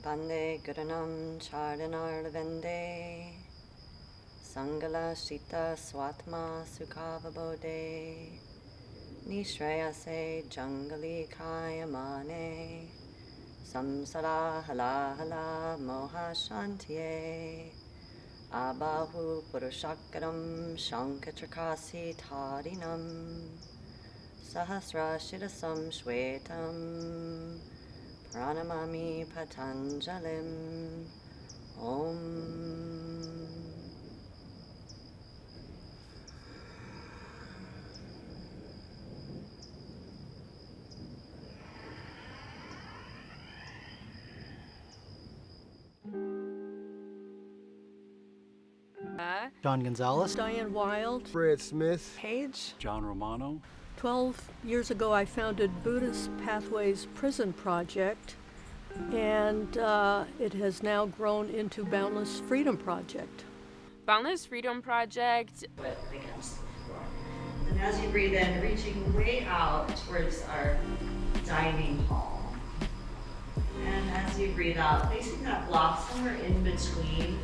Bande Guranam Chardanar Vende Sangala Shita Swatma Sukhavabode Nishrayase Jangali Kayamane Samsara Hala Hala Moha Shantiye Abahu Purushakaram Shankachakasi Tarinam Sahasra Shidasam Shwetam Pranamami Patanjalim Om. John Gonzalez, Diane Wild, Fred Smith, Paige. John Romano. 12 years ago, I founded Buddhist Pathways Prison Project, and it has now grown into Boundless Freedom Project. Boundless Freedom Project. Foot against the floor. And as you breathe in, reaching way out towards our dining hall. And as you breathe out, placing that block somewhere in between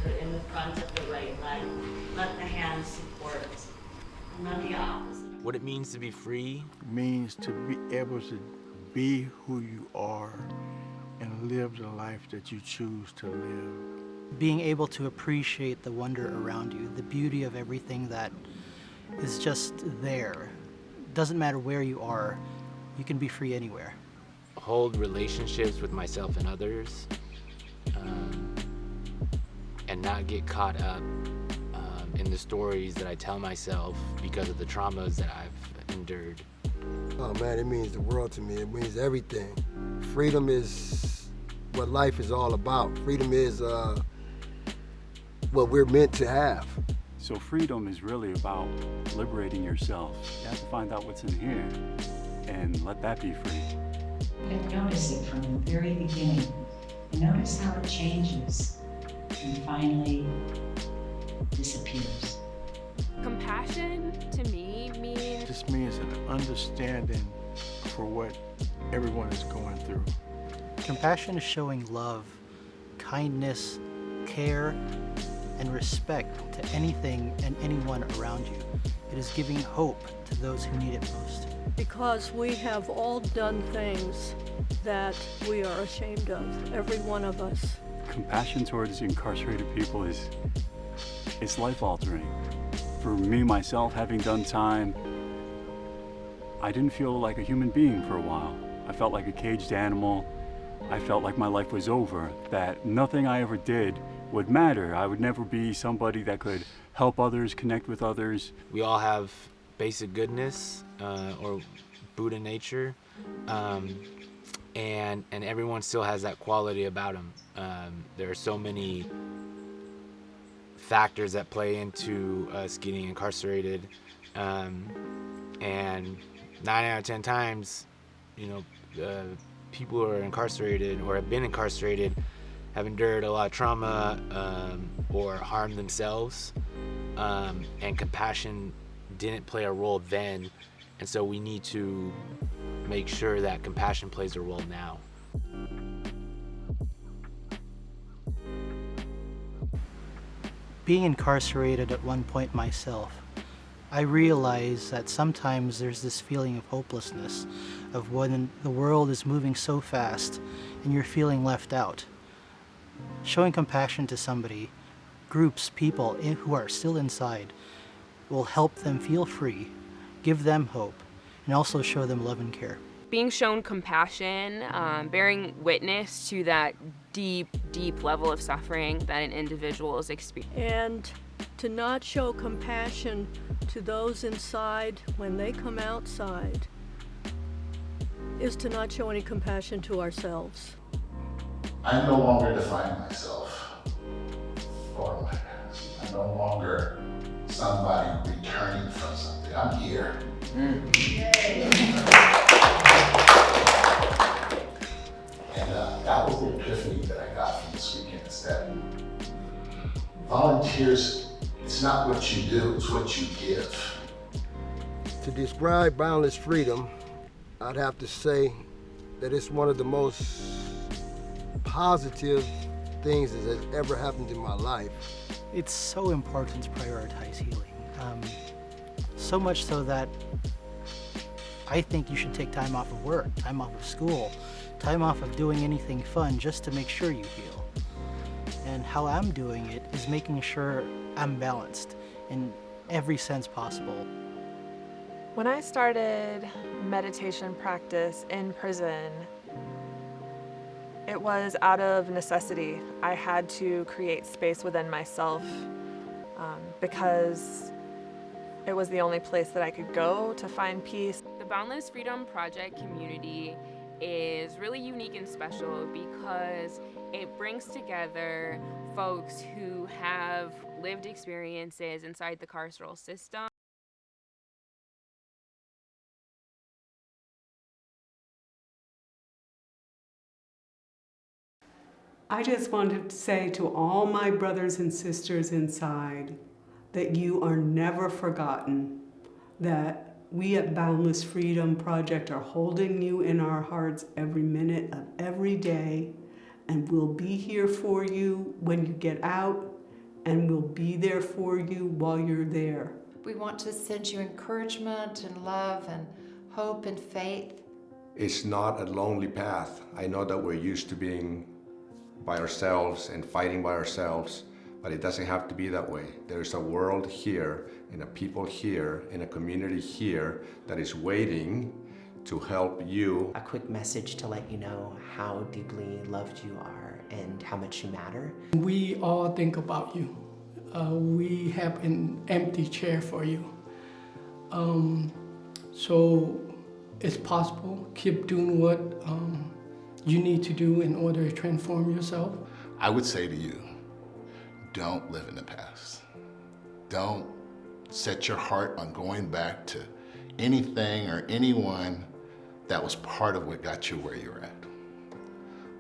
or in the front of the right leg. Let the hands support. And then the opposite. What it means to be free means to be able to be who you are and live the life that you choose to live. being able to appreciate the wonder around you, the beauty of everything that is just there. Doesn't matter where you are, you can be free anywhere. hold relationships with myself and others, and not get caught up in the stories that I tell myself because of the traumas that I've endured. Oh man, it means the world to me. It means everything. Freedom is what life is all about. Freedom is what we're meant to have. So freedom is really about liberating yourself. You have to find out what's in here and let that be free. And notice it from the very beginning. And notice how it changes and finally disappears. Compassion to me means This means an understanding for what everyone is going through. Compassion is showing love, kindness, care, and respect to anything and anyone around you. It is giving hope to those who need it most. Because we have all done things that we are ashamed of, every one of us. Compassion towards incarcerated people is life-altering. For me, myself, having done time, I didn't feel like a human being for a while. I felt like a caged animal. I felt like my life was over, that nothing I ever did would matter. I would never be somebody that could help others, connect with others. We all have basic goodness or Buddha nature, and everyone still has that quality about them. There are so many factors that play into us getting incarcerated, and 9 out of 10 times, people who are incarcerated or have been incarcerated have endured a lot of trauma or harmed themselves, and compassion didn't play a role then, and so we need to make sure that compassion plays a role now. Being incarcerated at one point myself, I realize that sometimes there's this feeling of hopelessness, of when the world is moving so fast and you're feeling left out. Showing compassion to somebody, groups, people who are still inside, will help them feel free, give them hope, and also show them love and care. being shown compassion, bearing witness to that deep, deep level of suffering that an individual is experiencing. And to not show compassion to those inside when they come outside is to not show any compassion to ourselves. I no longer define myself for my past. I'm no longer somebody returning from something. I'm here. And that was the epiphany that I got from this weekend, is that volunteers, it's not what you do, it's what you give. To describe boundless freedom, I'd have to say that it's one of the most positive things that has ever happened in my life. It's so important to prioritize healing. So much so that I think you should take time off of work, time off of school, time off of doing anything fun just to make sure you heal. And how I'm doing it is making sure I'm balanced in every sense possible. When I started meditation practice in prison, it was out of necessity. I had to create space within myself because it was the only place that I could go to find peace. The Boundless Freedom Project community is really unique and special because it brings together folks who have lived experiences inside the carceral system. I just wanted to say to all my brothers and sisters inside that you are never forgotten, that we at Boundless Freedom Project are holding you in our hearts every minute of every day, and we'll be here for you when you get out, and we'll be there for you while you're there. We want to send you encouragement and love and hope and faith. It's not a lonely path. I know that we're used to being by ourselves and fighting by ourselves, but it doesn't have to be that way. There's a world here and a people here and a community here that is waiting to help you. A quick message to let you know how deeply loved you are and how much you matter. We all think about you. We have an empty chair for you. So it's possible. Keep doing what you need to do in order to transform yourself. I would say to you, don't live in the past. Don't set your heart on going back to anything or anyone that was part of what got you where you're at.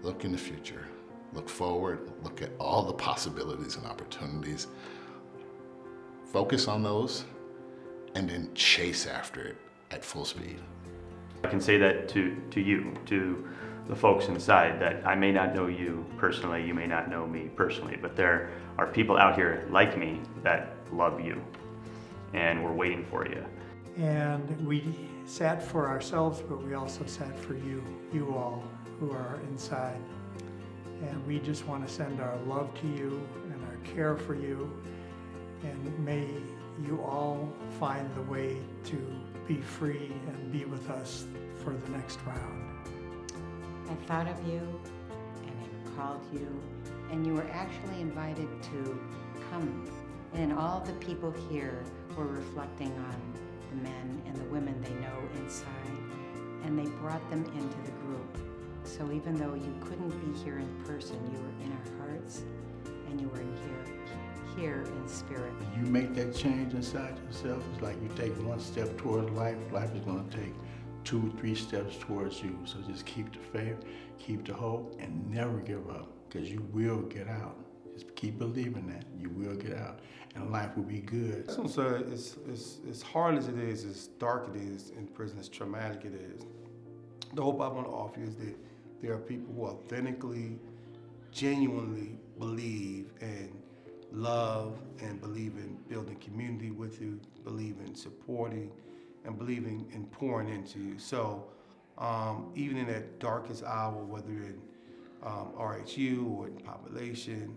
Look in the future, look forward, look at all the possibilities and opportunities. Focus on those and then chase after it at full speed. I can say that to you, to the folks inside, that I may not know you personally, you may not know me personally, but there are people out here like me that love you, and we're waiting for you. And we sat for ourselves, but we also sat for you all who are inside. And we just want to send our love to you and our care for you, and may you all find the way to be free and be with us for the next round. I thought of you, and I recalled you, and you were actually invited to come. And all the people here were reflecting on the men and the women they know inside, and they brought them into the group. So even though you couldn't be here in person, you were in our hearts, and you were here in spirit. When you make that change inside yourself, it's like you take one step towards life. Life is going to take 2-3 steps towards you. So just keep the faith, keep the hope, and never give up, because you will get out. Just keep believing that you will get out, and life will be good. So as hard as it is, as dark it is in prison, as traumatic it is, the hope I want to offer you is that there are people who authentically, genuinely believe and love and believe in building community with you, believe in supporting, and believing in pouring into you. So even in that darkest hour, whether you're in RHU or in population,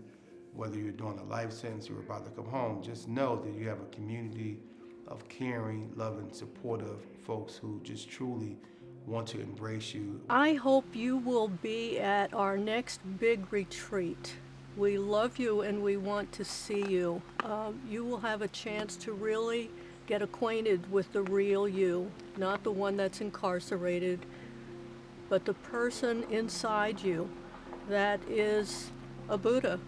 whether you're doing a life sentence or you're about to come home, just know that you have a community of caring, loving, supportive folks who just truly want to embrace you. I hope you will be at our next big retreat. We love you and we want to see you. You will have a chance to really get acquainted with the real you, not the one that's incarcerated, but the person inside you that is a Buddha.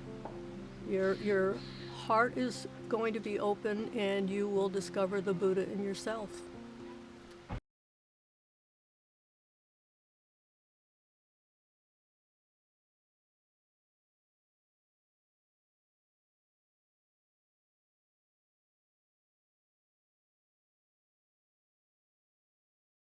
Your heart is going to be open and you will discover the Buddha in yourself.